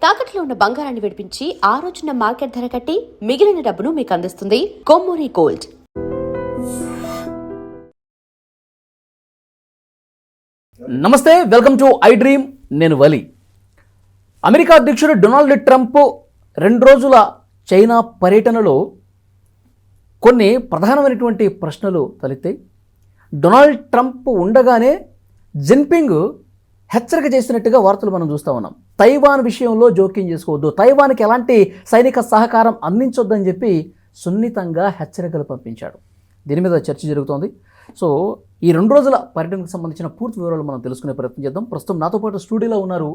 తాకట్లో ఉన్న బంగారాన్ని విడిపించి ఆ రోజున మార్కెట్ ధర కట్టి మిగిలిన డబ్బును మీకు అందిస్తుంది కొమ్మూరి గోల్డ్. నమస్తే, వెల్కమ్ టు ఐ డ్రీమ్. నేను వలి. అమెరికా అధ్యక్షుడు డొనాల్డ్ ట్రంప్ 2 రోజుల చైనా పర్యటనలో కొన్ని ప్రధానమైనటువంటి ప్రశ్నలు తలెత్తాయి. డొనాల్డ్ ట్రంప్ ఉండగానే జిన్పింగ్ హెచ్చరిక చేసినట్టుగా వార్తలు మనం చూస్తూ ఉన్నాం. తైవాన్ విషయంలో జోక్యం చేసుకోవద్దు, తైవాన్కి ఎలాంటి సైనిక సహకారం అందించొద్దని చెప్పి సున్నితంగా హెచ్చరికలు పంపించాడు. దీని మీద చర్చ జరుగుతోంది. సో ఈ 2 రోజుల పర్యటనకు సంబంధించిన పూర్తి వివరాలు మనం తెలుసుకునే ప్రయత్నం చేద్దాం. ప్రస్తుతం నాతో పాటు స్టూడియోలో ఉన్నారు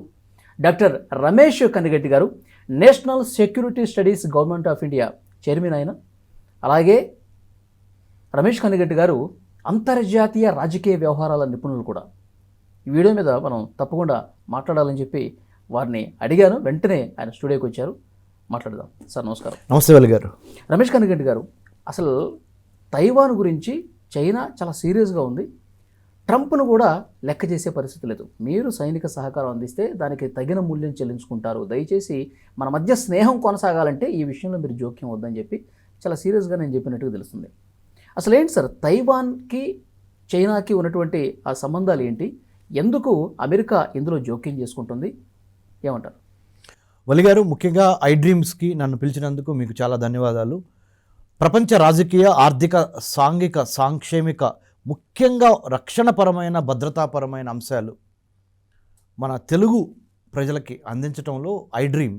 డాక్టర్ రమేష్ కనిగట్టి గారు, national security studies government of India chairman ఆయన. అలాగే రమేష్ కనిగట్టి గారు అంతర్జాతీయ రాజకీయ వ్యవహారాల నిపుణులు కూడా. ఈ వీడియో మీద మనం తప్పకుండా మాట్లాడాలని చెప్పి వారిని అడిగాను. వెంటనే ఆయన స్టూడియోకి వచ్చారు. మాట్లాడదాం. సార్ నమస్కారం. నమస్తే వలి గారు. రమేష్ కనిగట్టి గారు, అసలు తైవాన్ గురించి చైనా చాలా సీరియస్గా ఉంది. ట్రంప్ను కూడా లెక్క చేసే పరిస్థితి లేదు. మీరు సైనిక సహకారం అందిస్తే దానికి తగిన మూల్యం చెల్లించుకుంటారు, దయచేసి మన మధ్య స్నేహం కొనసాగాలంటే ఈ విషయంలో మీరు జోక్యం వద్దని చెప్పి చాలా సీరియస్గా నేను చెప్పినట్టుగా తెలుస్తుంది. అసలు ఏంటి సార్, తైవాన్కి చైనాకి ఉన్నటువంటి ఆ సంబంధాలు ఏంటి? ఎందుకు అమెరికా ఇందులో జోక్యం చేసుకుంటుంది? ఏమంటారు? వలి గారు, ముఖ్యంగా ఐ డ్రీమ్స్కి నన్ను పిలిచినందుకు మీకు చాలా ధన్యవాదాలు. ప్రపంచ రాజకీయ, ఆర్థిక, సాంఘిక, సాంక్షేమిక, ముఖ్యంగా రక్షణపరమైన, భద్రతాపరమైన అంశాలు మన తెలుగు ప్రజలకి అందించడంలో ఐ డ్రీమ్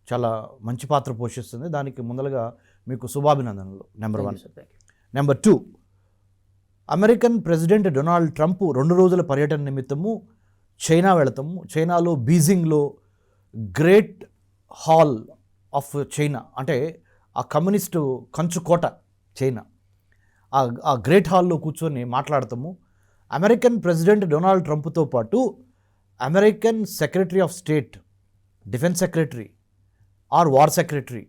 చాలా మంచి పాత్ర పోషిస్తుంది. దానికి ముందలుగా మీకు శుభాభినందనలు. Number 1. Number 2, American president Donald Trump 2 రోజుల పర్యటన నిమిత్తము చైనా వెళతాము. చైనాలో బీజింగ్లో గ్రేట్ హాల్ ఆఫ్ చైనా, అంటే ఆ కమ్యూనిస్టు కంచుకోట చైనా, ఆ గ్రేట్ హాల్లో కూర్చొని మాట్లాడతాము. అమెరికన్ ప్రెసిడెంట్ డొనాల్డ్ ట్రంప్తో పాటు American secretary of state, defence secretary R war secretary,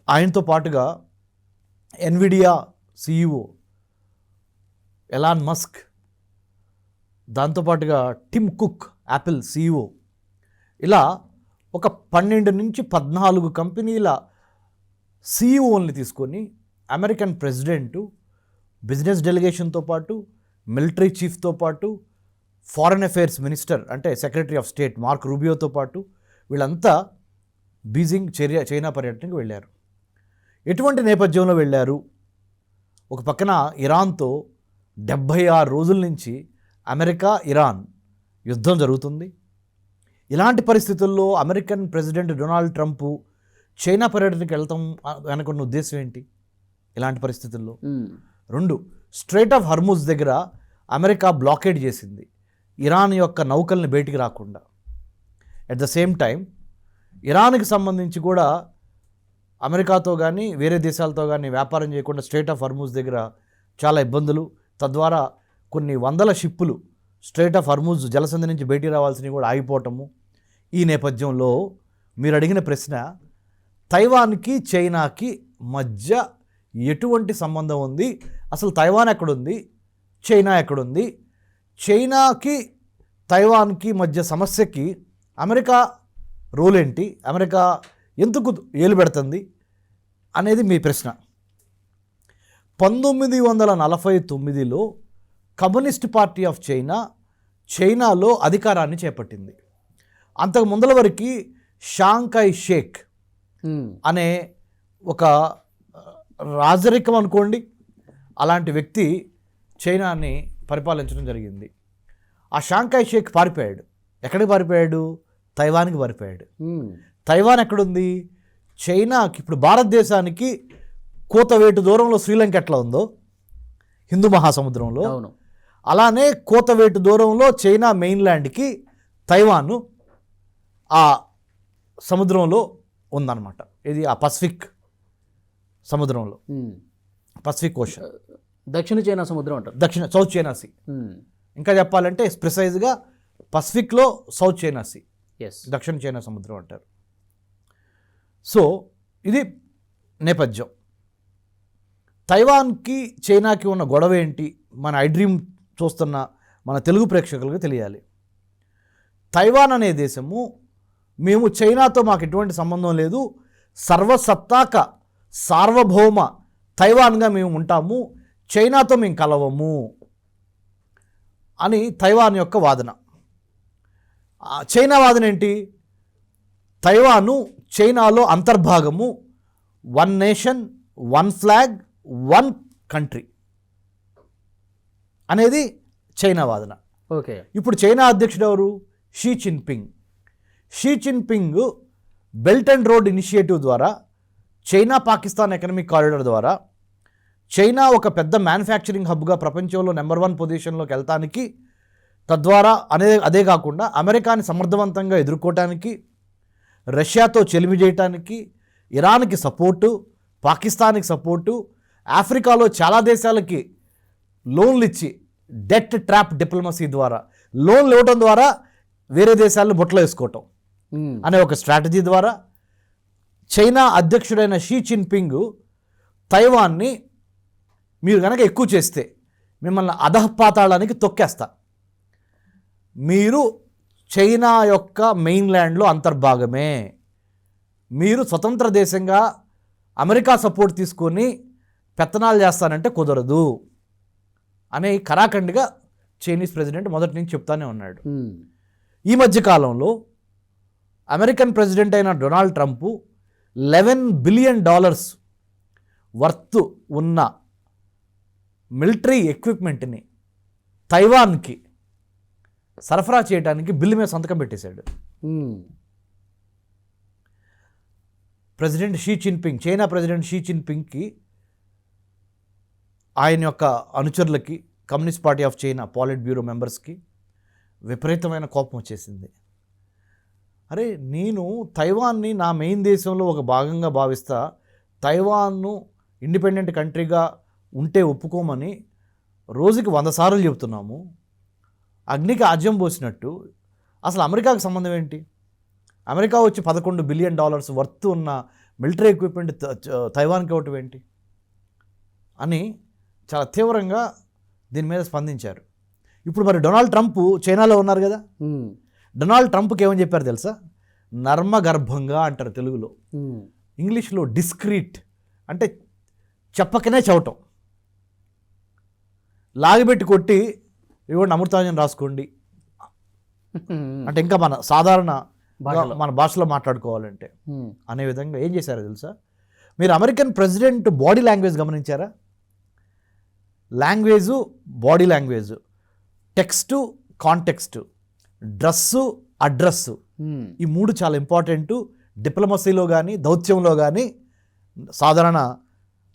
ఆయనతో పాటుగా ఎన్విడియా సిఇఓ ఎలాన్ మస్క్, దాంతోపాటుగా టిమ్ కుక్ యాపిల్ సిఇఓ, ఇలా ఒక 12 నుంచి 14 కంపెనీల సిఇఓల్ని తీసుకొని అమెరికన్ ప్రెసిడెంటు బిజినెస్ డెలిగేషన్తో పాటు, మిలిటరీ చీఫ్తో పాటు, ఫారెన్ అఫైర్స్ మినిస్టర్ అంటే సెక్రటరీ ఆఫ్ స్టేట్ మార్క్ రూబియోతో పాటు వీళ్ళంతా బీజింగ్ చైనా పర్యటనకు వెళ్ళారు. ఎటువంటి నేపథ్యంలో వెళ్ళారు? ఒక పక్కన ఇరాన్తో 76 రోజుల నుంచి అమెరికా, ఇరాన్ యుద్ధం జరుగుతుంది. ఇలాంటి పరిస్థితుల్లో American president Donald Trump China పర్యటనకి వెళ్తాం అనుకున్న ఉద్దేశం ఏంటి ఇలాంటి పరిస్థితుల్లో? 2, స్ట్రైట్ ఆఫ్ హర్ముజ్ దగ్గర అమెరికా బ్లాకేడ్ చేసింది ఇరాన్ యొక్క నౌకల్ని బయటికి రాకుండా. అట్ ద సేమ్ టైం ఇరాన్కి సంబంధించి కూడా అమెరికాతో కానీ వేరే దేశాలతో కానీ వ్యాపారం చేయకుండా స్ట్రైట్ ఆఫ్ హర్ముజ్ దగ్గర చాలా ఇబ్బందులు, తద్వారా కొన్ని వందల షిప్పులు స్ట్రైట్ ఆఫ్ హర్ముజ్ జలసంధి నుంచి బయటికి రావాల్సినవి కూడా ఆగిపోవటము. ఈ నేపథ్యంలో మీరు అడిగిన ప్రశ్న, తైవాన్కి చైనాకి మధ్య ఎటువంటి సంబంధం ఉంది? అసలు తైవాన్ ఎక్కడుంది, చైనా ఎక్కడుంది, చైనాకి తైవాన్కి మధ్య సమస్యకి అమెరికా రోల్ ఏంటి, అమెరికా ఎందుకు ఏలు పెడుతుంది అనేది మీ ప్రశ్న. 1949లో కమ్యూనిస్ట్ పార్టీ ఆఫ్ చైనాలో అధికారాన్ని చేపట్టింది. అంతకు ముందల వరకు షాంఘై షేక్ అనే ఒక రాజరికం అనుకోండి, అలాంటి వ్యక్తి చైనాని పరిపాలించడం జరిగింది. ఆ షాంఘై షేక్ పారిపోయాడు. ఎక్కడికి పారిపోయాడు? తైవాన్కి పారిపోయాడు. తైవాన్ ఎక్కడుంది? చైనాకి, ఇప్పుడు భారతదేశానికి కోతవేటు దూరంలో శ్రీలంక ఎట్లా ఉందో హిందూ మహాసముద్రంలో, అలానే కోతవేటు దూరంలో చైనా మెయిన్ల్యాండ్కి తైవాన్ ఆ సముద్రంలో ఉందన్నమాట. ఇది ఆ పసిఫిక్ సముద్రంలో, పసిఫిక్ ఓషన్, దక్షిణ చైనా సముద్రం అంటారు, సౌత్ చైనా సీ. ఇంకా చెప్పాలంటే స్ప్రిసైజ్గా పసిఫిక్లో సౌత్ చైనా సీ, దక్షిణ చైనా సముద్రం అంటారు. సో ఇది నేపథ్యం. తైవాన్కి చైనాకి ఉన్న గొడవ ఏంటి మన ఐ డ్రీమ్ చూస్తున్న మన తెలుగు ప్రేక్షకులకు తెలియాలి. తైవాన్ అనే దేశము మేము చైనాతో మాకు ఎటువంటి సంబంధం లేదు, సర్వసత్తాక సార్వభౌమ తైవాన్గా మేము ఉంటాము, చైనాతో మేము కలవము అని తైవాన్ యొక్క వాదన. చైనా వాదన ఏంటి? తైవాను చైనాలో అంతర్భాగము, one nation one flag one country అనేది చైనా వాదన. ఓకే. ఇప్పుడు చైనా అధ్యక్షుడు ఎవరు? Xi Jinping. Xi Jinping belt and road initiative ద్వారా, చైనా పాకిస్తాన్ ఎకనామిక్ కారిడార్ ద్వారా చైనా ఒక పెద్ద మ్యానుఫ్యాక్చరింగ్ హబ్గా ప్రపంచంలో నెంబర్ 1 పొజిషన్లోకి వెళ్తానికి, తద్వారా అదే కాకుండా అమెరికాని సమర్థవంతంగా ఎదుర్కోవటానికి, రష్యాతో చెలిమి చేయటానికి, ఇరాన్కి సపోర్టు, పాకిస్తాన్కి సపోర్టు, ఆఫ్రికాలో చాలా దేశాలకి లోన్లు ఇచ్చి డెట్ ట్రాప్ డిప్లొమసీ ద్వారా లోన్లు ఇవ్వటం ద్వారా వేరే దేశాలను బొట్టలో వేసుకోవటం అనే ఒక స్ట్రాటజీ ద్వారా చైనా అధ్యక్షుడైన షీ జిన్పింగ్ తైవాన్ని మీరు కనుక ఎక్కువ చేస్తే మిమ్మల్ని అధఃపాతాళానికి తొక్కేస్తా, మీరు చైనా యొక్క మెయిన్ల్యాండ్లో అంతర్భాగమే, మీరు స్వతంత్ర దేశంగా అమెరికా సపోర్ట్ తీసుకొని పెత్తనాలు చేస్తానంటే కుదరదు అనే కరాఖండిగా చైనీస్ ప్రెసిడెంట్ మొదటి నుంచి చెప్తానే ఉన్నాడు. ఈ మధ్య కాలంలో అమెరికన్ ప్రెసిడెంట్ అయిన డొనాల్డ్ ట్రంప్ $11 బిలియన్ వర్త్ ఉన్న మిలిటరీ ఎక్విప్మెంట్ని తైవాన్కి సరఫరా చేయడానికి బిల్లు మీద సంతకం పెట్టేశాడు. President Xi Jinping, China president Xi జిన్పింగ్కి ఆయన యొక్క అనుచరులకి, communist party of China politburo మెంబర్స్కి విపరీతమైన కోపం వచ్చేసింది. అరే, నేను తైవాన్ని నా మెయిన్ దేశంలో ఒక భాగంగా భావిస్తా, తైవాన్ను ఇండిపెండెంట్ కంట్రీగా ఉంటే ఒప్పుకోమని రోజుకి 100 సార్లు చెబుతున్నాము, అగ్నికి ఆజ్యం పోసినట్టు అసలు అమెరికాకు సంబంధం ఏంటి? అమెరికా వచ్చి $11 బిలియన్ వర్త్ ఉన్న మిలిటరీ ఎక్విప్మెంట్ తైవాన్కి ఇవ్వటం ఏంటి అని చాలా తీవ్రంగా దీని మీద స్పందించారు. ఇప్పుడు మరి డొనాల్డ్ ట్రంప్ చైనాలో ఉన్నారు కదా, డొనాల్డ్ ట్రంప్కి ఏమని చెప్పారు తెలుసా? నర్మగర్భంగా అంటారు తెలుగులో, ఇంగ్లీష్లో డిస్క్రీట్ అంటే చెప్పకనే చవటం, లాగిపెట్టి కొట్టి ఇవ్వండి అమృతాంజన్ రాసుకోండి అంటే, ఇంకా మన సాధారణ మన భాషలో మాట్లాడుకోవాలంటే అనే విధంగా ఏం చేశారో తెలుసా? మీరు అమెరికన్ ప్రెసిడెంట్ బాడీ లాంగ్వేజ్ గమనించారా? Language, body language, text, context, dress, address, ఈ 3 చాలా ఇంపార్టెంటు. డిప్లొమసీలో కానీ, దౌత్యంలో కానీ, సాధారణ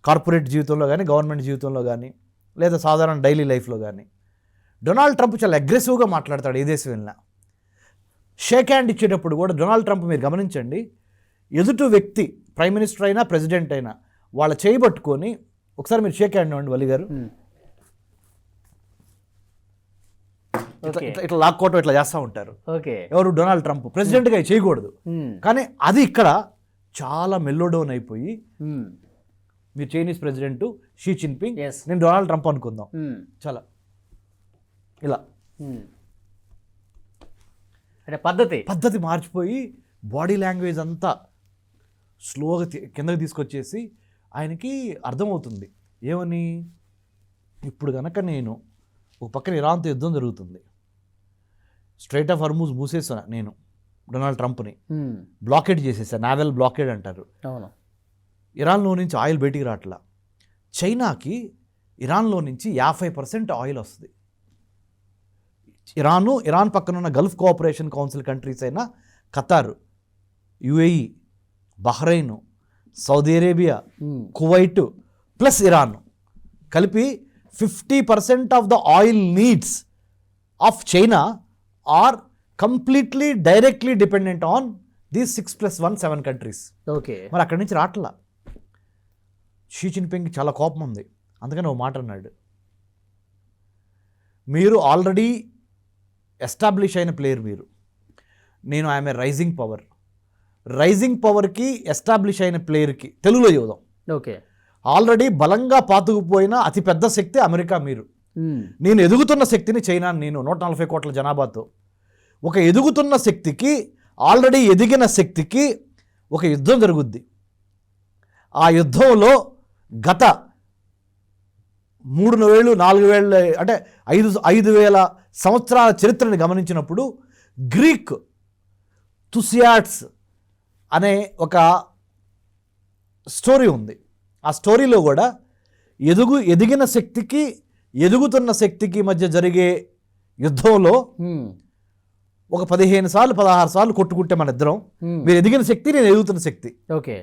కార్పొరేట్ జీవితంలో కానీ, గవర్నమెంట్ జీవితంలో కానీ, లేదా సాధారణ డైలీ లైఫ్లో కానీ. డొనాల్డ్ ట్రంప్ చాలా అగ్రెసివ్గా మాట్లాడతాడు ఏ దేశం వెళ్ళినా. షేక్ హ్యాండ్ ఇచ్చేటప్పుడు కూడా డొనాల్డ్ ట్రంప్ మీరు గమనించండి, ఎదుటి వ్యక్తి ప్రైమ్ మినిస్టర్ అయినా ప్రెసిడెంట్ అయినా వాళ్ళ చేయబట్టుకొని ఒకసారి మీరు షేక్ హ్యాండ్ ఇవ్వండి వలి గారు, ఇట్లా లాక్కోవటం ఇట్లా చేస్తూ ఉంటారు. ఎవరు? Donald Trump. ప్రెసిడెంట్గా చేయకూడదు, కానీ అది ఇక్కడ చాలా మెల్లో డౌన్ అయిపోయి, మీరు చైనీస్ ప్రెసిడెంట్ షీ జిన్పింగ్, నేను డొనాల్డ్ ట్రంప్ అనుకుందాం, చాలా ఇలా అంటే పద్ధతి మార్చిపోయి బాడీ లాంగ్వేజ్ అంతా స్లోగా కిందకి తీసుకొచ్చేసి ఆయనకి అర్థమవుతుంది ఏమని, ఇప్పుడు కనుక నేను ఒక పక్కన ఇరాన్తో యుద్ధం జరుగుతుంది, స్ట్రైట్ ఆఫ్ హర్మూజ్ మూసేసా, నేను డొనాల్డ్ ట్రంప్ని బ్లాకేడ్ చేసేసా, నావెల్ బ్లాకేడ్ అంటారు. అవును. ఇరాన్లో నుంచి ఆయిల్ బయటికి రావట్లా. చైనాకి ఇరాన్లో నుంచి 50% ఆయిల్ వస్తుంది. ఇరాన్ పక్కన ఉన్న గల్ఫ్ కోఆపరేషన్ కౌన్సిల్ కంట్రీస్ అయిన Qatar, UAE, Bahrain, Saudi Arabia, Kuwait plus Iran కలిపి 50% of the oil needs of China are completely directly dependent on these 6+1 7 countries. Okay. మరి అక్కడి నుంచి రావట్లా. షీ జిన్పింగ్కి చాలా కోపం ఉంది, అందుకని ఓ మాట అన్నాడు, మీరు ఆల్రెడీ ఎస్టాబ్లిష్ అయిన ప్లేయర్ మీరు, నేను ఐఎమ్ ఏ రైజింగ్ పవర్కి ఎస్టాబ్లిష్ అయిన ప్లేయర్కి తెలుగులో చూద్దాం. ఓకే. ఆల్రెడీ బలంగా పాతుకుపోయిన అతిపెద్ద శక్తి అమెరికా మీరు, నేను ఎదుగుతున్న శక్తిని చైనా, నేను 140 కోట్ల జనాభాతో ఒక ఎదుగుతున్న శక్తికి ఆల్రెడీ ఎదిగిన శక్తికి ఒక యుద్ధం జరుగుద్ది. ఆ యుద్ధంలో గత 3,000-4,000 అంటే 5,000 సంవత్సరాల చరిత్రని గమనించినప్పుడు గ్రీక్ తుసియాడ్స్ అనే ఒక స్టోరీ ఉంది. ఆ స్టోరీలో కూడా ఎదిగిన శక్తికి ఎదుగుతున్న శక్తికి మధ్య జరిగే యుద్ధంలో ఒక 15 సార్లు 16 సార్లు కొట్టుకుంటే మన ఇద్దరం, మీరు ఎదిగిన శక్తి, నేను ఎదుగుతున్న శక్తి. ఓకే.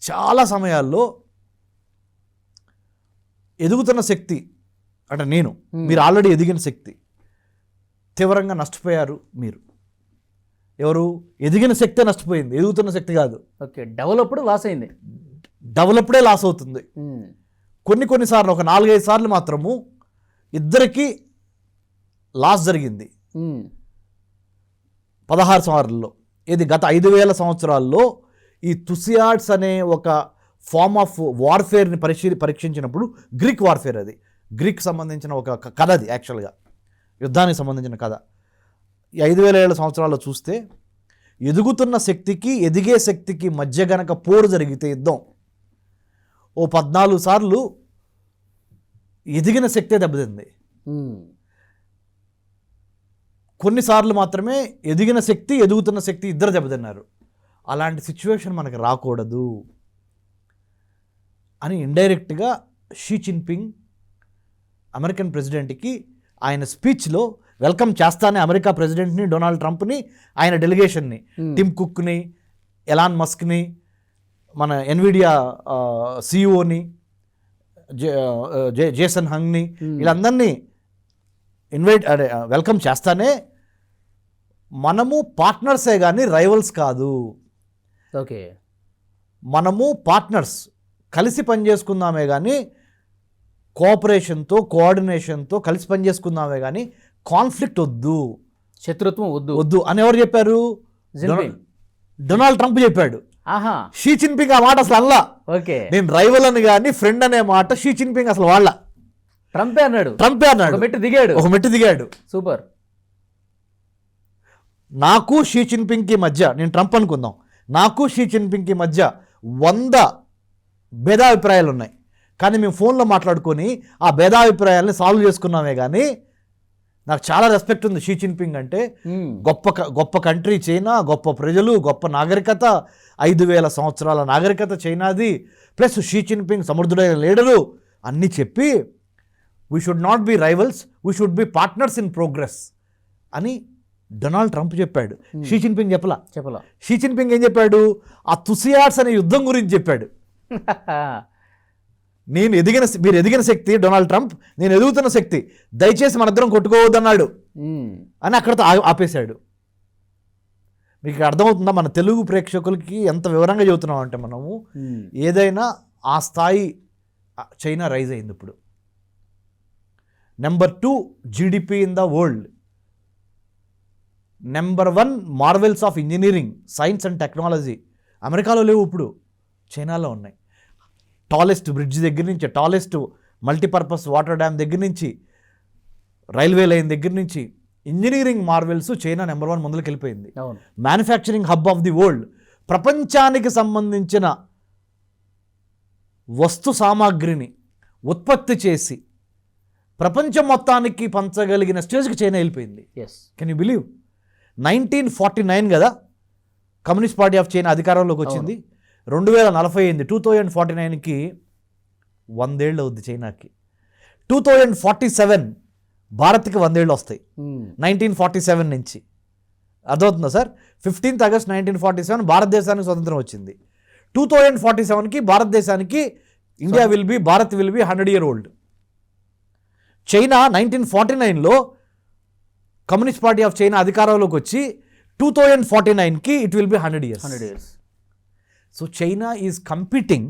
చాలా సమయాల్లో ఎదుగుతున్న శక్తి అంటే నేను, మీరు ఆల్రెడీ ఎదిగిన శక్తి, తీవ్రంగా నష్టపోయారు మీరు. ఎవరు? ఎదిగిన శక్తే నష్టపోయింది, ఎదుగుతున్న శక్తి కాదు. ఓకే. డెవలప్డ్ లాస్ అయింది. డెవలప్డే లాస్ అవుతుంది. కొన్నిసార్లు ఒక 4-5 సార్లు మాత్రము ఇద్దరికి లాస్ జరిగింది 16 సంవత్సరాల్లో. ఇది గత 5,000 సంవత్సరాల్లో ఈ తుసియాడ్స్ అనే ఒక ఫార్మ్ ఆఫ్ వార్ఫేర్ని పరీక్షించినప్పుడు, గ్రీక్ వార్ఫేర్, అది గ్రీక్ సంబంధించిన ఒక కథ, అది యాక్చువల్గా యుద్ధానికి సంబంధించిన కథ. ఈ 5,000 సంవత్సరాల్లో చూస్తే ఎదుగుతున్న శక్తికి ఎదిగే శక్తికి మధ్య గనక పోరు జరిగితే యుద్ధం, ఓ 14 సార్లు ఎదిగిన శక్తే దెబ్బతింది. కొన్నిసార్లు మాత్రమే ఎదిగిన శక్తి ఎదుగుతున్న శక్తి ఇద్దరు దెబ్బతిన్నారు. అలాంటి సిచ్యువేషన్ మనకు రాకూడదు అని ఇండైరెక్ట్గా షీ జిన్పింగ్ అమెరికన్ ప్రెసిడెంట్కి ఆయన స్పీచ్లో వెల్కమ్ చేస్తానే అమెరికా ప్రెసిడెంట్ని, డొనాల్డ్ ట్రంప్ని, ఆయన డెలిగేషన్ని, టిమ్ కుక్ని, ఎలాన్ మస్క్ని, మన ఎన్విడియా సిఇఓని, జేసన్ హంగ్ని, వీళ్ళందరినీ వెల్కమ్ చేస్తానే మనము పార్ట్నర్సే కానీ రైవల్స్ కాదు. ఓకే. మనము పార్ట్నర్స్, కలిసి పనిచేసుకుందామే కానీ, కోఆపరేషన్తో కోఆర్డినేషన్తో కలిసి పనిచేసుకుందామే కానీ కాన్ఫ్లిక్ట్ వద్దు, శత్రుత్వం వద్దు అని ఎవరు చెప్పారు? డొనాల్డ్ ట్రంప్ చెప్పాడు. షీ జిన్పింగ్ ఆ మాట అసలు అల్లా. ఓకే. నేను రైవల్ అని కానీ ఫ్రెండ్ అనే మాట షీ జిన్పింగ్ అసలు వాళ్ళ. ట్రంపే అన్నాడు. ఒక మెట్టు దిగాడు. సూపర్. నాకు షీ జిన్పింగ్కి మధ్య, నేను ట్రంప్ అనుకుందాం, నాకు షీ జిన్పింగ్కి మధ్య 100 భేదాభిప్రాయాలు ఉన్నాయి, కానీ మేము ఫోన్లో మాట్లాడుకొని ఆ భేదాభిప్రాయాలని సాల్వ్ చేసుకున్నామే. కానీ నాకు చాలా రెస్పెక్ట్ ఉంది షీ జిన్పింగ్ అంటే. గొప్ప కంట్రీ చైనా, గొప్ప ప్రజలు, గొప్ప నాగరికత, 5,000 సంవత్సరాల నాగరికత చైనాది, ప్లస్ షీ జిన్పింగ్ సమర్థుడైన లీడరు అన్నీ చెప్పి we should not be rivals, we should be partners in progress అని డొనాల్డ్ ట్రంప్ చెప్పాడు. షీ జిన్పింగ్ చెప్పలా. షీ జిన్పింగ్ ఏం చెప్పాడు? ఆ తుసియాడ్స్ అనే యుద్ధం గురించి చెప్పాడు. మీరు ఎదిగిన శక్తి డొనాల్డ్ ట్రంప్, నేను ఎదుగుతున్న శక్తి, దయచేసి మనిద్దరం కొట్టుకోవద్దన్నాడు అని అక్కడతో ఆపేశాడు. మీకు అర్థమవుతుందా మన తెలుగు ప్రేక్షకులకి ఎంత వివరంగా చెబుతున్నాం అంటే, మనము ఏదైనా ఆ స్థాయి చైనా రైజ్ అయింది. ఇప్పుడు number 2 GDP in the world, number 1 Marvel's of engineering, science and technology అమెరికాలో లేవు, ఇప్పుడు చైనాలో ఉన్నాయి. టాలెస్ట్ బ్రిడ్జ్ దగ్గర నుంచి, టాలెస్ట్ మల్టీపర్పస్ వాటర్ డ్యామ్ దగ్గర నుంచి, రైల్వే లైన్ దగ్గర నుంచి, ఇంజనీరింగ్ మార్వెల్స్ చైనా నెంబర్ 1 ముందుకు వెళ్ళిపోయింది. Manufacturing hub of the world, ప్రపంచానికి సంబంధించిన వస్తు సామాగ్రిని ఉత్పత్తి చేసి ప్రపంచం మొత్తానికి పంచగలిగిన స్టేజ్కి చైనా వెళ్ళిపోయింది. Can you believe? 1949 కదా కమ్యూనిస్ట్ పార్టీ ఆఫ్ చైనా అధికారంలోకి వచ్చింది. 2040 అయింది. 2049కి 100 ఏళ్ళు అవుద్ది చైనాకి. 2047 భారత్కి 100 ఏళ్ళు వస్తాయి 1947 నుంచి. అర్థమవుతుందా సార్? 15th August 1947 భారతదేశానికి స్వతంత్రం వచ్చింది. 2047కి భారతదేశానికి Bharat will be 100 year old. China 1949లో కమ్యూనిస్ట్ పార్టీ ఆఫ్ చైనా అధికారంలోకి వచ్చి 2049కి it will be 100 years. So China is competing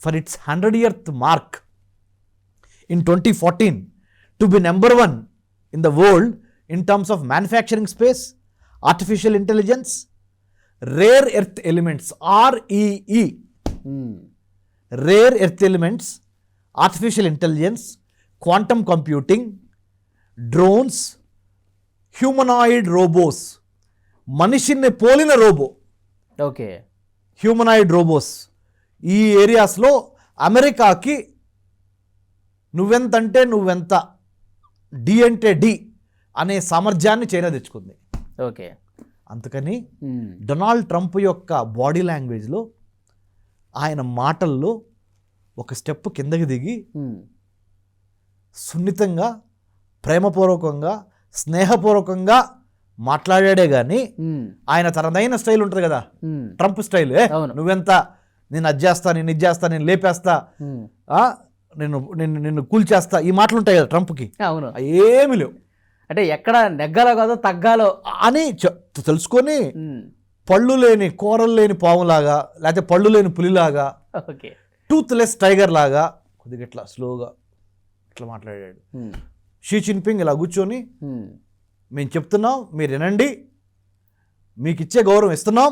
for its 100th mark in 2014 to be number 1 in the world in terms of manufacturing space, artificial intelligence, rare earth elements, REE, rare earth elements, artificial intelligence, quantum computing, drones, humanoid robots, మనిషిని పోలిన robo, okay, humanoid robots ఈ ఏరియాస్లో అమెరికాకి నువ్వెంతంటే నువ్వెంత, D అంటే D అనే సామర్థ్యాన్ని China తెచ్చుకుంది. ఓకే. అందుకని డొనాల్డ్ ట్రంప్ యొక్క బాడీ లాంగ్వేజ్లో, ఆయన మాటల్లో ఒక స్టెప్ కిందకి దిగి సున్నితంగా, ప్రేమపూర్వకంగా, స్నేహపూర్వకంగా మాట్లాడాడే కానీ ఆయన తనదైన స్టైల్ ఉంటుంది కదా, ట్రంప్ స్టైల్, నువ్వెంత, నేను అది చేస్తా, నేను ఇది చేస్తా, నేను లేపేస్తా, నిన్ను కూల్చేస్తా, ఈ మాటలు ఉంటాయి కదా ట్రంప్కి. అవును, ఏమి లేవు. అంటే ఎక్కడ నెగ్గాలో కాదో తగ్గాలో అని తెలుసుకొని పళ్ళు లేని, కూరలు లేని పాములాగా, లేకపోతే పళ్ళు లేని పులిలాగా, ఓకే, టూత్లెస్ టైగర్ లాగా కొద్దిగా ఇట్లా స్లోగా ఇట్లా మాట్లాడాడు. షీ జిన్పింగ్ ఇలా కూర్చొని, మేము చెప్తున్నాం, మీరు వినండి, మీకు ఇచ్చే గౌరవం ఇస్తున్నాం,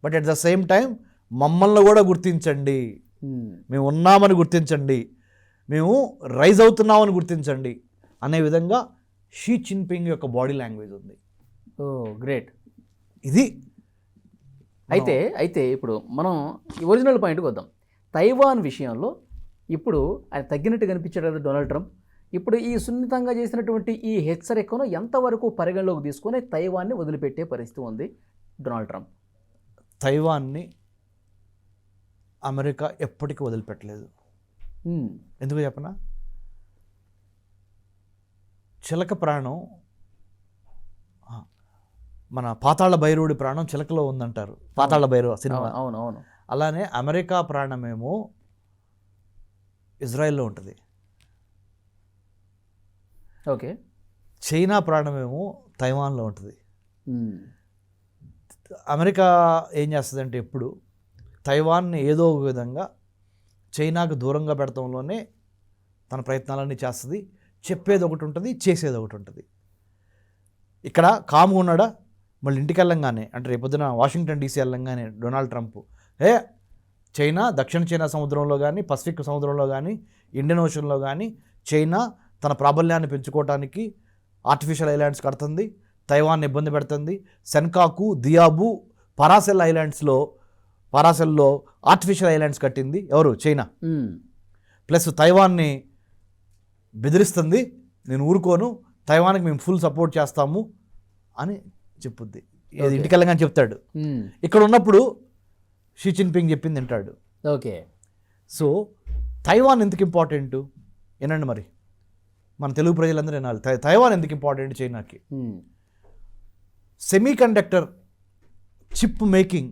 but at the same time మమ్మల్ని కూడా గుర్తించండి, మేము ఉన్నామని గుర్తించండి, మేము రైజ్ అవుతున్నామని గుర్తించండి అనే విధంగా షీ జిన్పింగ్ యొక్క బాడీ లాంగ్వేజ్ ఉంది. ఓ గ్రేట్. ఇది అయితే ఇప్పుడు మనం ఒరిజినల్ పాయింట్కి వద్దాం. తైవాన్ విషయంలో ఇప్పుడు ఆయన తగ్గినట్టు కనిపించాడు కదా డొనాల్డ్ ట్రంప్. ఇప్పుడు ఈ సున్నితంగా చేసినటువంటి ఈ హెచ్చరికను ఎంతవరకు పరిగణలోకి తీసుకొని తైవాన్ని వదిలిపెట్టే పరిస్థితి ఉంది డొనాల్డ్ ట్రంప్? తైవాన్ని అమెరికా ఎప్పటికీ వదిలిపెట్టలేదు. ఎందుకు చెప్పనా? చిలక ప్రాణం, మన పాతాళ భైరవుడి ప్రాణం చిలకలో ఉందంటారు, పాతాళ భైరవ సినిమా. అవునవును. అలానే అమెరికా ప్రాణమేమో ఇజ్రాయెల్లో ఉంటుంది, ఓకే, చైనా ప్రాణమేమో తైవాన్లో ఉంటుంది. అమెరికా ఏం చేస్తుందంటే ఎప్పుడు తైవాన్ని ఏదో ఒక విధంగా చైనాకు దూరంగా పెడతంలోనే తన ప్రయత్నాలన్నీ చేస్తుంది. చెప్పేది ఒకటి ఉంటుంది, చేసేది ఒకటి ఉంటుంది. ఇక్కడ కామ్గా ఉన్నాడా, మళ్ళీ ఇంటికి వెళ్ళంగానే, అంటే రేపొద్దున వాషింగ్టన్ డీసీ వెళ్ళంగానే డొనాల్డ్ ట్రంప్ చైనా దక్షిణ చైనా సముద్రంలో కానీ, పసిఫిక్ సముద్రంలో కానీ, ఇండియన్ ఓషన్లో కానీ చైనా తన ప్రాబల్యాన్ని పెంచుకోవడానికి ఆర్టిఫిషియల్ ఐలాండ్స్ కడుతుంది, తైవాన్ ఇబ్బంది పెడుతుంది. సెన్కాకు, దియాబు, పారాసెల్లో ఆర్టిఫిషియల్ ఐలాండ్స్ కట్టింది ఎవరు? చైనా. ప్లస్ తైవాన్ని బెదిరిస్తుంది, నేను ఊరుకోను, తైవాన్కి మేము ఫుల్ సపోర్ట్ చేస్తాము అని చెప్పుద్ది. ఇంటికి వెళ్ళగానే చెప్తాడు. ఇక్కడ ఉన్నప్పుడు షీ జిన్పింగ్ చెప్పింది వింటాడు. ఓకే. సో తైవాన్ ఎందుకు ఇంపార్టెంట్ వినండి, మరి మన తెలుగు ప్రజలందరూ వినాలి. తైవాన్ ఎందుకు ఇంపార్టెంట్ చైనాకి? Semi conductor chip making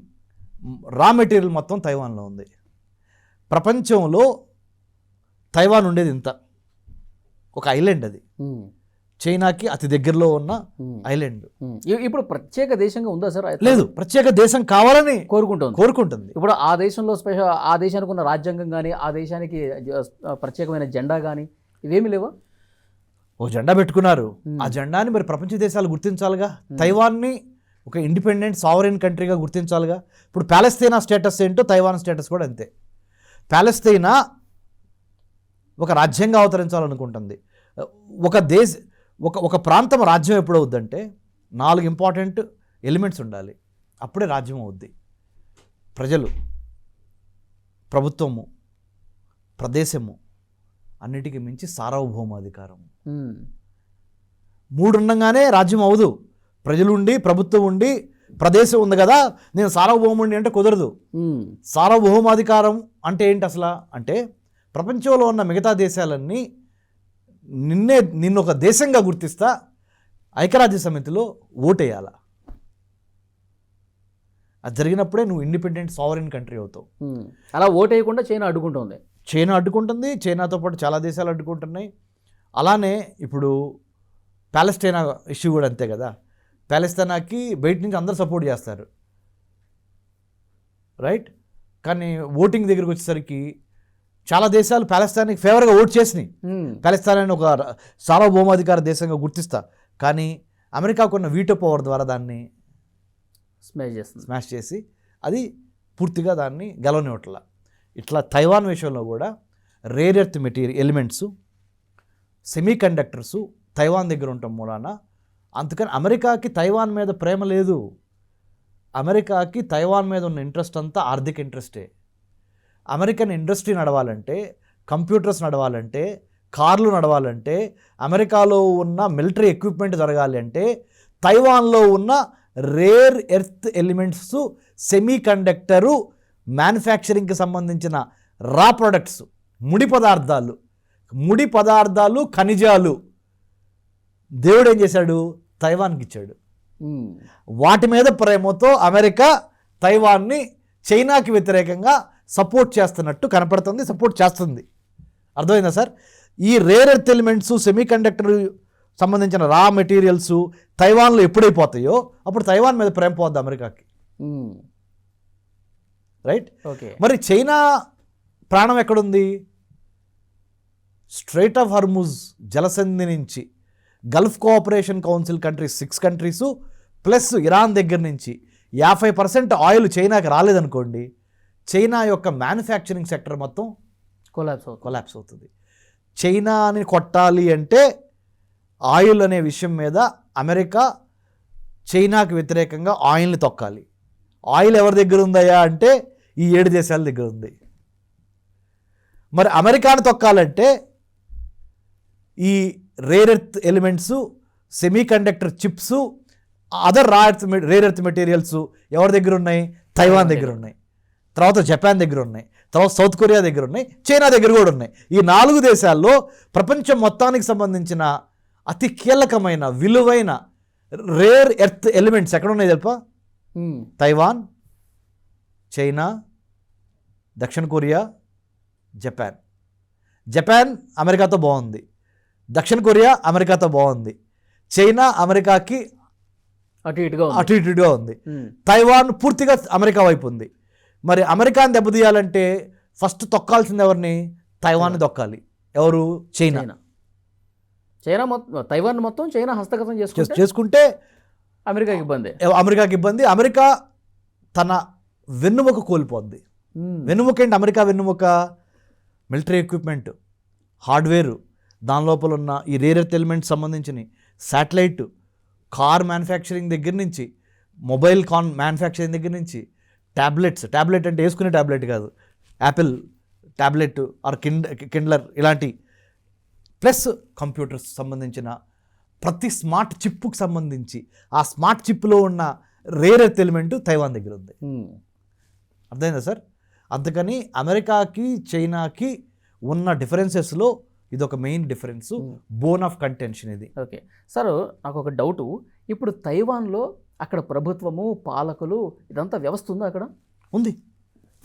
raw material మొత్తం తైవాన్లో ఉంది. ప్రపంచంలో తైవాన్ ఉండేది ఇంత, ఒక ఐలాండ్, అది చైనాకి అతి దగ్గరలో ఉన్న ఐలాండ్. ఇప్పుడు ప్రత్యేక దేశంగా ఉందా సార్? లేదు, ప్రత్యేక దేశం కావాలని కోరుకుంటుంది. ఇప్పుడు ఆ దేశంలో ఆ దేశానికి ఉన్న రాజ్యాంగం కానీ, ఆ దేశానికి ప్రత్యేకమైన జెండా కానీ ఇవేమి లేవా? ఓ జెండా పెట్టుకున్నారు, ఆ జెండాని మరి ప్రపంచ దేశాలు గుర్తించాలిగా. తైవాన్ని ఒక ఇండిపెండెంట్ సావరెన్ కంట్రీగా గుర్తించాలిగా. ఇప్పుడు ప్యాలెస్తీనా స్టేటస్ ఏంటో తైవాన్ స్టేటస్ కూడా అంతే. ప్యాలెస్తీనా ఒక రాజ్యంగా అవతరించాలనుకుంటుంది. ఒక ప్రాంతం రాజ్యం ఎప్పుడవుద్దంటే 4 ఇంపార్టెంట్ ఎలిమెంట్స్ ఉండాలి, అప్పుడే రాజ్యం అవుద్ది. ప్రజలు, ప్రభుత్వము, ప్రదేశము, అన్నిటికీ మించి సార్వభౌమాధికారం. 3 ఉండగానే రాజ్యం అవదు. ప్రజలు ఉండి, ప్రభుత్వం ఉండి, ప్రదేశం ఉంది కదా, నేను సార్వభౌముడిని అంటే కుదరదు. సార్వభౌమాధికారం అంటే ఏంటి అసలు? అంటే ప్రపంచంలో ఉన్న మిగతా దేశాలన్నీ నిన్ను ఒక దేశంగా గుర్తిస్తా, ఐక్యరాజ్య సమితిలో ఓటేయాల. అది జరిగినప్పుడే నువ్వు ఇండిపెండెంట్ సావరెన్ కంట్రీ అవుతావు. అలా ఓటేయకుండా చైనా అడ్డుకుంటుంది. చైనాతో పాటు చాలా దేశాలు అడ్డుకుంటున్నాయి. అలానే ఇప్పుడు ప్యాలెస్టైనా ఇష్యూ కూడా అంతే కదా. ప్యాలెస్తీనాకి బయట నుంచి అందరూ సపోర్ట్ చేస్తారు, రైట్? కానీ ఓటింగ్ దగ్గరికి వచ్చేసరికి చాలా దేశాలు ప్యాలెస్తీనాకి ఫేవర్గా ఓట్ చేసినాయి. ప్యాలెస్తీనాని ఒక సార్వభౌమాధికార దేశంగా గుర్తిస్తా, కానీ అమెరికాకున్న వీటో పవర్ ద్వారా దాన్ని స్మాష్ చేసి అది పూర్తిగా దాన్ని గెలవనివ్వట్ల. ఇట్లా తైవాన్ విషయంలో కూడా rare earth elements, semi conductors Taiwan దగ్గర ఉండటం మూలాన, అందుకని అమెరికాకి తైవాన్ మీద ప్రేమ లేదు. అమెరికాకి తైవాన్ మీద ఉన్న ఇంట్రెస్ట్ అంతా ఆర్థిక ఇంట్రెస్టే. అమెరికన్ ఇండస్ట్రీ నడవాలంటే, కంప్యూటర్స్ నడవాలంటే, కార్లు నడవాలంటే, అమెరికాలో ఉన్న మిలిటరీ ఎక్విప్మెంట్ జరగాలి అంటే తైవాన్లో ఉన్న rare earth elements, semiconductor, మ్యానుఫ్యాక్చరింగ్కి సంబంధించిన రా ప్రొడక్ట్స్, ముడి పదార్థాలు, ఖనిజాలు దేవుడు ఏం చేశాడు? తైవాన్కి ఇచ్చాడు. వాటి మీద ప్రేమతో అమెరికా తైవాన్ని చైనాకి వ్యతిరేకంగా సపోర్ట్ చేస్తున్నట్టు కనపడుతుంది, సపోర్ట్ చేస్తుంది. అర్థమైందా సార్? ఈ rare earth elements, semi conductor సంబంధించిన రా మెటీరియల్స్ తైవాన్లో ఎప్పుడైపోతాయో అప్పుడు తైవాన్ మీద ప్రేమ పోద్ది అమెరికాకి. రైట్? ఓకే. మరి చైనా ప్రాణం ఎక్కడుంది? స్ట్రైట్ ఆఫ్ హర్ముజ్ జలసంధి నుంచి Gulf Cooperation Council countries 6 countries plus Iran దగ్గర నుంచి 50% ఆయిల్ చైనాకి రాలేదనుకోండి, చైనా యొక్క మ్యానుఫ్యాక్చరింగ్ సెక్టర్ మొత్తం కొలాప్స్ అవుతుంది. చైనాని కొట్టాలి అంటే ఆయిల్ అనే విషయం మీద అమెరికా చైనాకి వ్యతిరేకంగా ఆయిల్ని తొక్కాలి. ఆయిల్ ఎవరి దగ్గర ఉందయ్యా అంటే ఈ 7 దేశాల దగ్గర ఉంది. మరి అమెరికాను తొక్కాలంటే ఈ rare earth elements, semi conductor chips, other rare earth materials ఎవరి దగ్గర ఉన్నాయి? తైవాన్ దగ్గర ఉన్నాయి, తర్వాత జపాన్ దగ్గర ఉన్నాయి, తర్వాత సౌత్ కొరియా దగ్గర ఉన్నాయి, చైనా దగ్గర కూడా ఉన్నాయి. ఈ 4 దేశాల్లో ప్రపంచం మొత్తానికి సంబంధించిన అతి కీలకమైన విలువైన రేర్ ఎర్త్ ఎలిమెంట్స్ ఎక్కడ ఉన్నాయి తెలుపా? తైవాన్, చైనా, దక్షిణ కొరియా, జపాన్ అమెరికాతో బాగుంది, దక్షిణ కొరియా అమెరికాతో బాగుంది, చైనా అమెరికాకి అటు ఇటుగా ఉంది, తైవాన్ పూర్తిగా అమెరికా వైపు ఉంది. మరి అమెరికాని దెబ్బతీయాలంటే ఫస్ట్ తొక్కాల్సింది ఎవరిని? తైవాన్ని తొక్కాలి. ఎవరు? చైనా మొత్తం తైవాన్ మొత్తం చైనా హస్తగతం చేసుకుంటే అమెరికాకి ఇబ్బంది. అమెరికా తన వెన్నుముక కోల్పోద్ది. వెన్నుముక ఏంటి? అమెరికా వెన్నుముక మిలిటరీ ఎక్విప్మెంట్, హార్డ్వేరు, దాని లోపల ఉన్న ఈ రేర్ ఎర్త్ ఎలిమెంట్స్ సంబంధించిన శాటిలైట్, కార్ మ్యానుఫ్యాక్చరింగ్ దగ్గర నుంచి, మొబైల్ మ్యానుఫ్యాక్చరింగ్ దగ్గర నుంచి, ట్యాబ్లెట్ అంటే వేసుకునే ట్యాబ్లెట్ కాదు, యాపిల్ ట్యాబ్లెట్ ఆర్ కిండ్లర్ ఇలాంటి, ప్లస్ కంప్యూటర్స్ సంబంధించిన ప్రతి స్మార్ట్ చిప్కి సంబంధించి ఆ స్మార్ట్ చిప్లో ఉన్న రేర్ ఎర్త్ ఎలిమెంట్ తైవాన్ దగ్గర ఉంది. అర్థమైందా సార్? అందుకని అమెరికాకి చైనాకి ఉన్న డిఫరెన్సెస్లో ఇది ఒక main difference, bone of contention ఇది. ఓకే సార్, నాకు ఒక డౌటు. ఇప్పుడు తైవాన్లో అక్కడ ప్రభుత్వము, పాలకులు, ఇదంతా వ్యవస్థ ఉందా? అక్కడ ఉంది,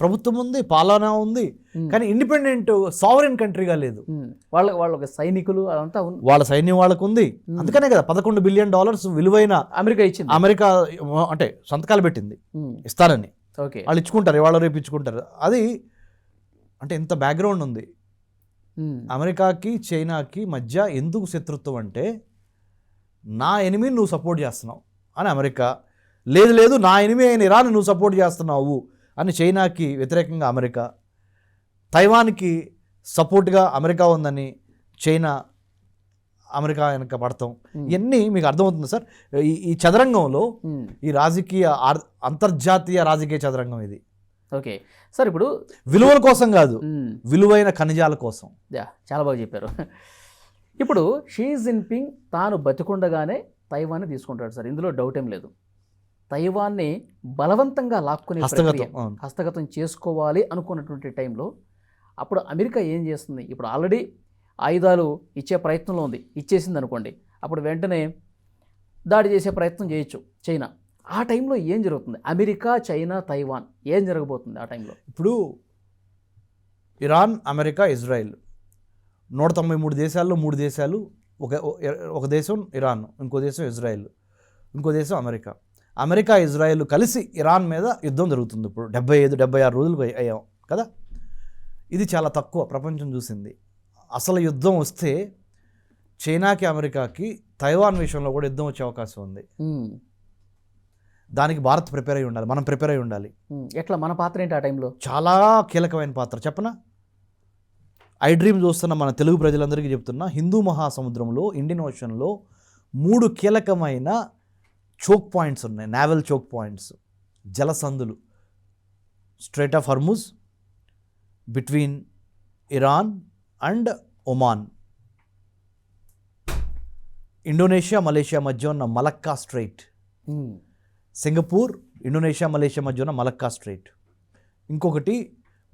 ప్రభుత్వం ఉంది, పాలన ఉంది, కానీ ఇండిపెండెంట్ సావరెన్ కంట్రీగా లేదు. వాళ్ళ సైనికులు అదంతా వాళ్ళ సైన్యం వాళ్ళకు ఉంది. అందుకనే కదా $11 బిలియన్ విలువైన అమెరికా ఇచ్చింది. అమెరికా అంటే సంతకాలు పెట్టింది ఇస్తారని. ఓకే, వాళ్ళు ఇచ్చుకుంటారు, ఇవాళ రేపు ఇచ్చుకుంటారు. అది అంటే ఇంత బ్యాక్గ్రౌండ్ ఉంది. అమెరికాకి చైనాకి మధ్య ఎందుకు శత్రుత్వం అంటే, నా ఎనిమిని నువ్వు సపోర్ట్ చేస్తున్నావు అని అమెరికా, లేదు నా ఎనిమి అయిన ఇరాన్ నువ్వు సపోర్ట్ చేస్తున్నావు అని చైనాకి వ్యతిరేకంగా అమెరికా, తైవాన్కి సపోర్ట్గా అమెరికా ఉందని చైనా అమెరికా వెనక పడతాం. ఇవన్నీ మీకు అర్థమవుతుంది సార్. ఈ చదరంగంలో ఈ రాజకీయ అంతర్జాతీయ రాజకీయ చదరంగం ఇది. ఓకే సార్, ఇప్పుడు విలువల కోసం కాదు, విలువైన ఖనిజాల కోసం. చాలా బాగా చెప్పారు. ఇప్పుడు షీ జిన్పింగ్ తాను బతికుండగానే తైవాన్ని తీసుకుంటాడు సార్, ఇందులో డౌట్ ఏం లేదు. తైవాన్ని బలవంతంగా లాక్కునే హస్తగతం చేసుకోవాలి అనుకున్నటువంటి టైంలో అప్పుడు అమెరికా ఏం చేస్తుంది? ఇప్పుడు ఆల్రెడీ ఆయుధాలు ఇచ్చే ప్రయత్నంలో ఉంది, ఇచ్చేసింది అనుకోండి, అప్పుడు వెంటనే దాడి చేసే ప్రయత్నం చేయొచ్చు చైనా. ఆ టైంలో ఏం జరుగుతుంది? అమెరికా, చైనా, తైవాన్ ఏం జరగబోతుంది ఆ టైంలో? ఇప్పుడు ఇరాన్, అమెరికా, ఇజ్రాయిల్ 193 దేశాల్లో 3 దేశాలు, ఒక దేశం ఇరాన్, ఇంకో దేశం ఇజ్రాయిల్, ఇంకో దేశం అమెరికా, ఇజ్రాయిల్ కలిసి ఇరాన్ మీద యుద్ధం జరుగుతుంది. ఇప్పుడు 75-76 రోజులు అయ్యాం కదా. ఇది చాలా తక్కువ ప్రపంచం చూసింది. అసలు యుద్ధం వస్తే చైనాకి, అమెరికాకి తైవాన్ విషయంలో కూడా యుద్ధం వచ్చే అవకాశం ఉంది. దానికి భారత్ ప్రిపేర్ అయి ఉండాలి, మనం ప్రిపేర్ అయి ఉండాలి. ఎట్లా? మన పాత్ర ఏంటి ఆ టైంలో? చాలా కీలకమైన పాత్ర. చెప్పనా? ఐ డ్రీమ్ చూస్తున్న మన తెలుగు ప్రజలందరికీ చెప్తున్నా, హిందూ మహాసముద్రంలో, ఇండియన్ ఓషన్లో 3 కీలకమైన చోక్ పాయింట్స్ ఉన్నాయి, నావల్ చోక్ పాయింట్స్. జలసందులు, strait of Hormuz between Iran and Oman, Indonesia Malaysia మధ్య ఉన్న Malacca strait, Singapore Indonesia Malaysia మధ్య ఉన్న మలక్కా స్ట్రైట్, ఇంకొకటి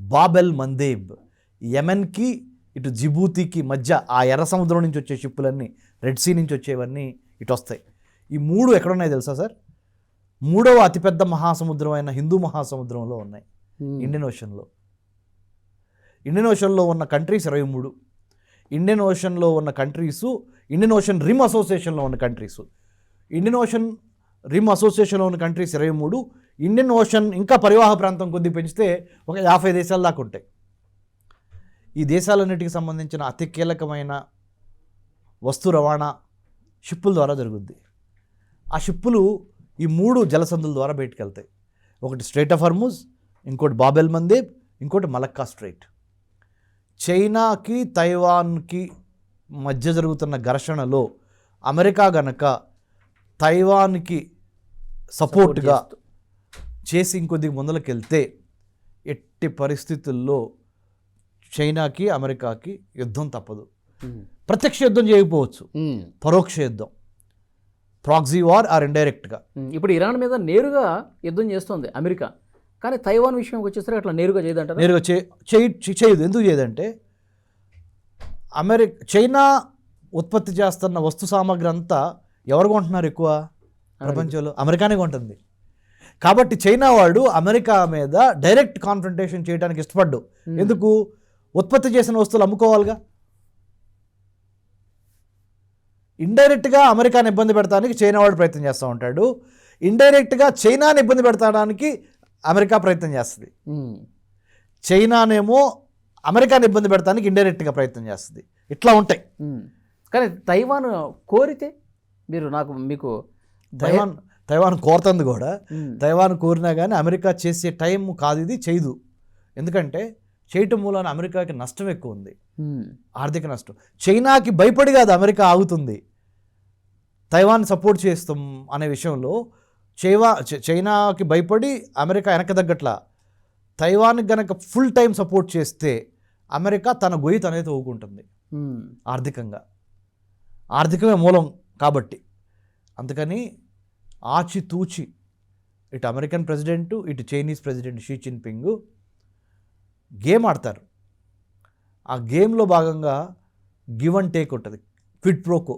బాబెల్ మందేబ్, యెమెన్కి ఇటు జిబూతికి మధ్య ఆ ఎర్ర సముద్రం నుంచి వచ్చే షిప్పులన్నీ, రెడ్ సీ నుంచి వచ్చేవన్నీ ఇటు వస్తాయి. ఈ 3 ఎక్కడున్నాయి తెలుసా సార్? 3వ అతిపెద్ద మహాసముద్రం అయిన హిందూ మహాసముద్రంలో ఉన్నాయి, ఇండియన్ ఓషన్లో. ఇండియన్ ఓషన్లో ఉన్న కంట్రీస్ 23, ఇండియన్ ఓషన్లో ఉన్న కంట్రీసు, ఇండియన్ ఓషన్ రిమ్ అసోసియేషన్లో ఉన్న కంట్రీసు, ఇండియన్ ఓషన్ రిమ్ అసోసియేషన్లో ఉన్న కంట్రీస్ 23, ఇండియన్ ఓషన్ ఇంకా పరివాహ ప్రాంతం కొద్ది పెంచితే ఒక 50 దేశాల దాకా ఉంటాయి. ఈ దేశాలన్నిటికి సంబంధించిన అతి కీలకమైన వస్తు రవాణా షిప్పుల ద్వారా జరుగుద్ది. ఆ షిప్పులు ఈ 3 జలసందుల ద్వారా బయటకు వెళ్తాయి. ఒకటి స్ట్రైట్ ఆఫ్ హర్ముజ్, ఇంకోటి బాబెల్ మందేబ్, ఇంకోటి మలక్కా స్ట్రైట్. చైనాకి తైవాన్కి మధ్య జరుగుతున్న ఘర్షణలో అమెరికా గనక తైవాన్కి సపోర్ట్గా చేసి ఇంకొద్దిగా ముందలకెళ్తే ఎట్టి పరిస్థితుల్లో చైనాకి అమెరికాకి యుద్ధం తప్పదు. ప్రత్యక్ష యుద్ధం చేయకపోవచ్చు, పరోక్ష యుద్ధం, ప్రాక్సీ వార్ ఆర్ ఇండైరెక్ట్గా. ఇప్పుడు ఇరాన్ మీద నేరుగా యుద్ధం చేస్తుంది అమెరికా, కానీ తైవాన్ విషయం వచ్చేసరికి అట్లా నేరుగా చేయదంటారు. నేరుగా చేయదు. ఎందుకు చేయదంటే చైనా ఉత్పత్తి చేస్తున్న వస్తు సామాగ్రి అంతా ఎవరు కొంటున్నారు ఎక్కువ ప్రపంచంలో? అమెరికానే కొంటుంది. కాబట్టి చైనా వాడు అమెరికా మీద డైరెక్ట్ కాన్ఫ్రంటేషన్ చేయడానికి ఇష్టపడ్డు. ఎందుకు? ఉత్పత్తి చేసిన వస్తువులు అమ్ముకోవాలిగా. ఇండైరెక్ట్గా అమెరికాని ఇబ్బంది పెడతానికి చైనా వాడు ప్రయత్నం చేస్తూ ఉంటాడు, ఇండైరెక్ట్గా చైనాని ఇబ్బంది పెడతాడానికి అమెరికా ప్రయత్నం చేస్తుంది. చైనానేమో అమెరికాని ఇబ్బంది పెడతానికి ఇండైరెక్ట్గా ప్రయత్నం చేస్తుంది. ఇట్లా ఉంటాయి. కానీ తైవాన్ కోరితే మీకు తైవాన్ కోరుతుంది కూడా. తైవాన్ కోరినా కానీ అమెరికా చేసే టైం కాదు ఇది, చేయదు. ఎందుకంటే చేయటం మూలాన అమెరికాకి నష్టం ఎక్కువ ఉంది, ఆర్థిక నష్టం. చైనాకి భయపడి కాదు అమెరికా ఆగుతుంది, తైవాన్ సపోర్ట్ చేస్తాం అనే విషయంలో చైనాకి భయపడి అమెరికా వెనక తగ్గట్లా. తైవాన్కి గనక ఫుల్ టైం సపోర్ట్ చేస్తే అమెరికా తన గొయ్యి తనే తవ్వుకుంటుంది ఆర్థికంగా. ఆర్థికమే మూలం కాబట్టి. అందుకని ఆచితూచి ఇటు అమెరికన్ ప్రెసిడెంటు, ఇటు Chinese president Xi Jinping game ఆడతారు. ఆ గేమ్లో భాగంగా గివ్ అండ్ టేక్ ఉంటుంది, క్విడ్ ప్రోకో.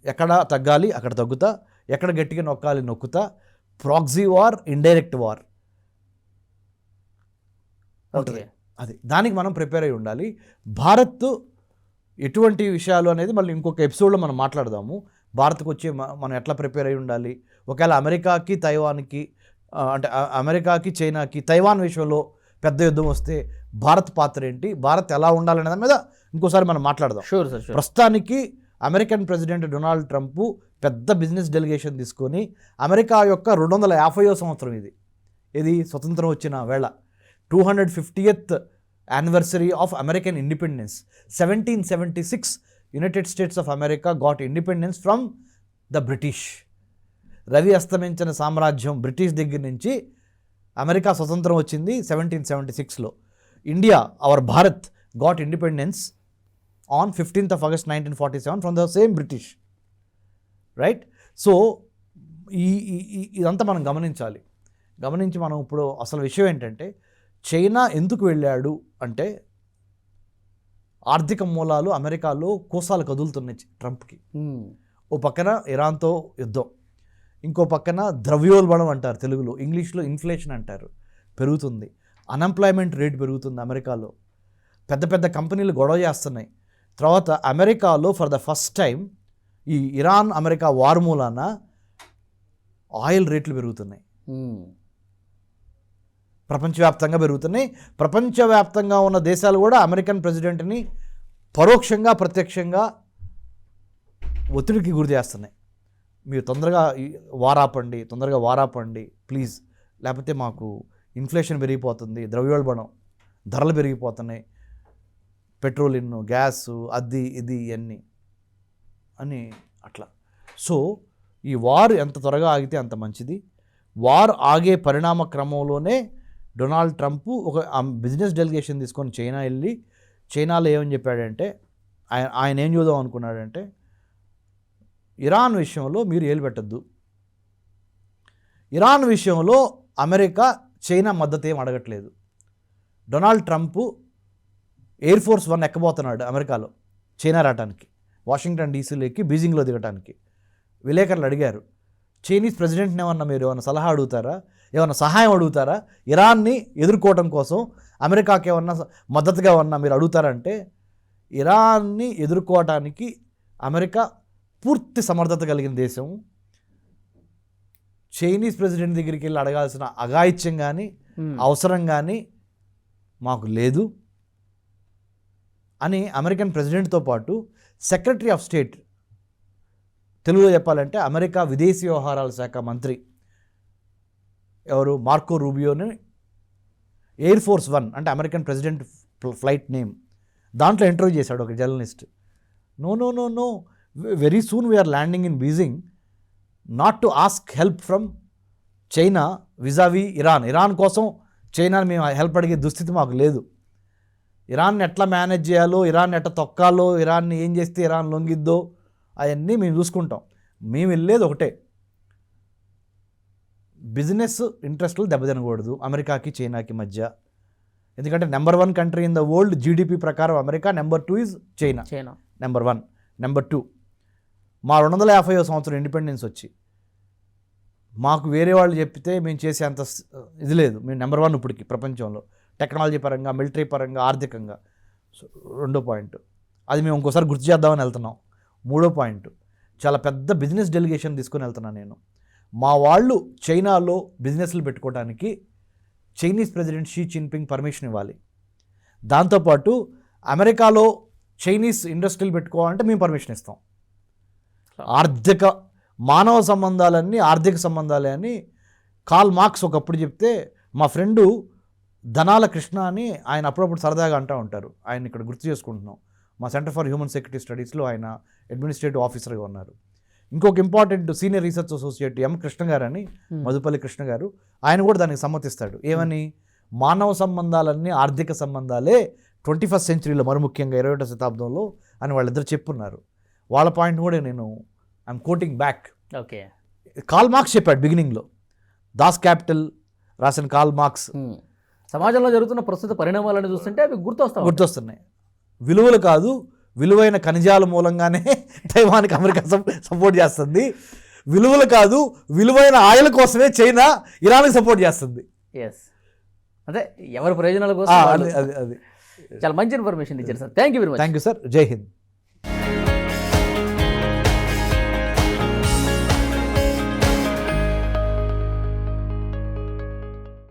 ఎక్కడ తగ్గాలి అక్కడ తగ్గుతా, ఎక్కడ గట్టిగా నొక్కాలి నొక్కుతా. ప్రాక్సీ వార్, ఇండైరెక్ట్ వార్ ఉంటుంది. అది దానికి మనం ప్రిపేర్ అయి ఉండాలి. భారత్ ఎటువంటి విషయాలు అనేది మళ్ళీ ఇంకొక ఎపిసోడ్లో మనం మాట్లాడదాము. భారత్కు వచ్చి మనం ఎట్లా ప్రిపేర్ అయి ఉండాలి, ఒకవేళ అమెరికాకి తైవాన్కి అంటే అమెరికాకి చైనాకి తైవాన్ విషయంలో పెద్ద యుద్ధం వస్తే భారత్ పాత్ర ఏంటి, భారత్ ఎలా ఉండాలనే దాని మీద ఇంకోసారి మనం మాట్లాడదాం. Sure sir. ప్రస్తుతానికి అమెరికన్ ప్రెసిడెంట్ డొనాల్డ్ ట్రంప్ పెద్ద బిజినెస్ డెలిగేషన్ తీసుకొని అమెరికా యొక్క 250వ సంవత్సరం ఇది స్వతంత్రం వచ్చిన వేళ, 250th anniversary of American independence. 1776 united states of America got independence from the British. రవి అస్తమించిన సామ్రాజ్యం బ్రిటిష్ దగ్గర నుంచి అమెరికా స్వతంత్రం వచ్చింది 1776లో. India, our Bharat, got independence on 15th of August 1947 from the same British. Right? So ఇదంతా మనం గమనించి మనం ఇప్పుడు అసలు విషయం ఏంటంటే చైనా ఎందుకు వెళ్ళాడు అంటే ఆర్థిక మూలాలు అమెరికాలో కోసాలు కదులుతున్నాయి ట్రంప్కి. ఓ పక్కన ఇరాన్తో యుద్ధం, ఇంకో పక్కన ద్రవ్యోల్బణం అంటారు తెలుగులో, ఇంగ్లీష్లో ఇన్ఫ్లేషన్ అంటారు, పెరుగుతుంది. అన్ఎంప్లాయ్మెంట్ రేట్ పెరుగుతుంది అమెరికాలో. పెద్ద పెద్ద కంపెనీలు గొడవ చేస్తున్నాయి. తర్వాత అమెరికాలో ఫర్ ద ఫస్ట్ టైం ఈ ఇరాన్ అమెరికా వార్ మూలాన ఆయిల్ రేట్లు పెరుగుతున్నాయి, ప్రపంచవ్యాప్తంగా పెరుగుతున్నాయి. ప్రపంచవ్యాప్తంగా ఉన్న దేశాలు కూడా అమెరికన్ ప్రెసిడెంట్ని పరోక్షంగా ప్రత్యక్షంగా ఒత్తిడికి గురి చేస్తున్నాయి. మీరు తొందరగా వారాపండి ప్లీజ్, లేకపోతే మాకు ఇన్ఫ్లేషన్ పెరిగిపోతుంది, ద్రవ్యోల్బణం, ధరలు పెరిగిపోతున్నాయి, పెట్రోలిన్, గ్యాసు, అది ఇది ఇవన్నీ అని అట్లా. సో ఈ వార్ ఎంత త్వరగా ఆగితే అంత మంచిది. వార్ ఆగే పరిణామ క్రమంలోనే డొనాల్డ్ ట్రంప్ ఒక బిజినెస్ డెలిగేషన్ తీసుకొని చైనా వెళ్ళి చైనాలో ఏమని చెప్పాడంటే ఆయన ఏం చూద్దాం అనుకున్నాడంటే ఇరాన్ విషయంలో మీరు ఏలు పెట్టద్దు, ఇరాన్ విషయంలో అమెరికా చైనా మద్దతు ఏం అడగట్లేదు. డొనాల్డ్ ట్రంప్ ఎయిర్ ఫోర్స్ 1 ఎక్కబోతున్నాడు అమెరికాలో చైనా రావడానికి, వాషింగ్టన్ డీసీలో ఎక్కి బీజింగ్లో దిగటానికి. విలేకరులు అడిగారు, చైనీస్ ప్రెసిడెంట్ని మీరు ఏమన్నా సలహా అడుగుతారా, ఏమన్నా సహాయం అడుగుతారా, ఇరాన్ని ఎదుర్కోవడం కోసం అమెరికాకి ఏమన్నా మద్దతుగా ఉన్నా మీరు అడుగుతారంటే, ఇరాన్ని ఎదుర్కోవటానికి అమెరికా పూర్తి సమర్థత కలిగిన దేశం. చైనీస్ ప్రెసిడెంట్ దగ్గరికి వెళ్ళి అడగాల్సిన అఘాయిత్యం కానీ అవసరం కానీ మాకు లేదు అని అమెరికన్ ప్రెసిడెంట్తో పాటు సెక్రటరీ ఆఫ్ స్టేట్, తెలుగులో చెప్పాలంటే అమెరికా విదేశీ వ్యవహారాల శాఖ మంత్రి ఎవరు మార్కో రూబియోని ఎయిర్ ఫోర్స్ 1 అంటే అమెరికన్ ప్రెసిడెంట్ ఫ్లైట్ నేమ్ దాంట్లో ఇంటర్వ్యూ చేశాడు ఒక journalist. No very soon we're landing in Beijing not to ask help from China vis-a-vis Iran కోసం చైనాని మేము హెల్ప్ అడిగే దుస్థితి మాకు లేదు. ఇరాన్ని ఎట్లా మేనేజ్ చేయాలో, ఇరాన్ని ఎట్లా తొక్కాలో, ఇరాన్ని ఏం చేస్తే ఇరాన్ లొంగిద్దో అవన్నీ మేము చూసుకుంటాం. మేము వెళ్ళేది ఒకటే, బిజినెస్ ఇంట్రెస్ట్లు దెబ్బతినకూడదు అమెరికాకి చైనాకి మధ్య. ఎందుకంటే number 1 country in the world GDP ప్రకారం America, number 2 is China. Number 1. Number 2, మా 250వ సంవత్సరం ఇండిపెండెన్స్ వచ్చి మాకు వేరే వాళ్ళు చెప్తే మేము చేసే అంత ఇది లేదు. మేము నెంబర్ 1 ఇప్పటికి ప్రపంచంలో, టెక్నాలజీ పరంగా, మిలిటరీ పరంగా, ఆర్థికంగా. సో 2వ పాయింట్, అది మేము ఇంకోసారి గుర్తు చేద్దామని వెళ్తున్నాం. 3వ పాయింట్, చాలా పెద్ద బిజినెస్ డెలిగేషన్ తీసుకొని వెళ్తున్నాను నేను. మా వాళ్ళు చైనాలో బిజినెస్లు పెట్టుకోవడానికి Chinese president Xi Jinping permission ఇవ్వాలి. దాంతోపాటు అమెరికాలో చైనీస్ ఇండస్ట్రీలు పెట్టుకోవాలంటే మేము పర్మిషన్ ఇస్తాం. ఆర్థిక మానవ సంబంధాలన్నీ ఆర్థిక సంబంధాలే అని కార్ల్ మార్క్స్ ఒకప్పుడు చెప్తే, మా ఫ్రెండు ధనాల కృష్ణ అని ఆయన అప్పుడప్పుడు సరదాగా అంటూ ఉంటారు. ఆయన ఇక్కడ గుర్తు చేసుకుంటున్నాం. మా సెంటర్ ఫర్ హ్యూమన్ సెక్యూరిటీ స్టడీస్లో ఆయన అడ్మినిస్ట్రేటివ్ ఆఫీసర్గా ఉన్నారు. ఇంకొక ఇంపార్టెంట్ సీనియర్ రీసెర్చ్ అసోసియేట్ ఎం కృష్ణ గారు అని, మధుపల్లి కృష్ణ గారు, ఆయన కూడా దానికి సమ్మతిస్తాడు. ఏమని, మానవ సంబంధాలన్నీ ఆర్థిక సంబంధాలే 21st సెంచరీలో, మరి ముఖ్యంగా 21వ శతాబ్దంలో అని వాళ్ళిద్దరు చెప్పున్నారు. వాళ్ళ పాయింట్ కూడా నేను I'm quoting back. Okay, Karl Marx చెప్పాడు బిగినింగ్లో, దాస్ క్యాపిటల్ రాసిన కార్ల్ మార్క్స్. సమాజంలో జరుగుతున్న ప్రస్తుత పరిణామాలను చూస్తుంటే అవి గుర్తొస్తున్నాయి. విలువలు కాదు, విలువైన ఖనిజాల మూలంగానే తైవాన్కి అమెరికా సపోర్ట్ చేస్తుంది. విలువలు కాదు, విలువైన ఆయిల్ కోసమే చైనా ఇరాన్కి సపోర్ట్ చేస్తుంది. అదే ఎవరి ప్రయోజనాల కోసం. అది చాలా మంచి ఇన్ఫర్మేషన్ ఇచ్చారు sir. Thank you very much. Thank you sir. జై హింద్.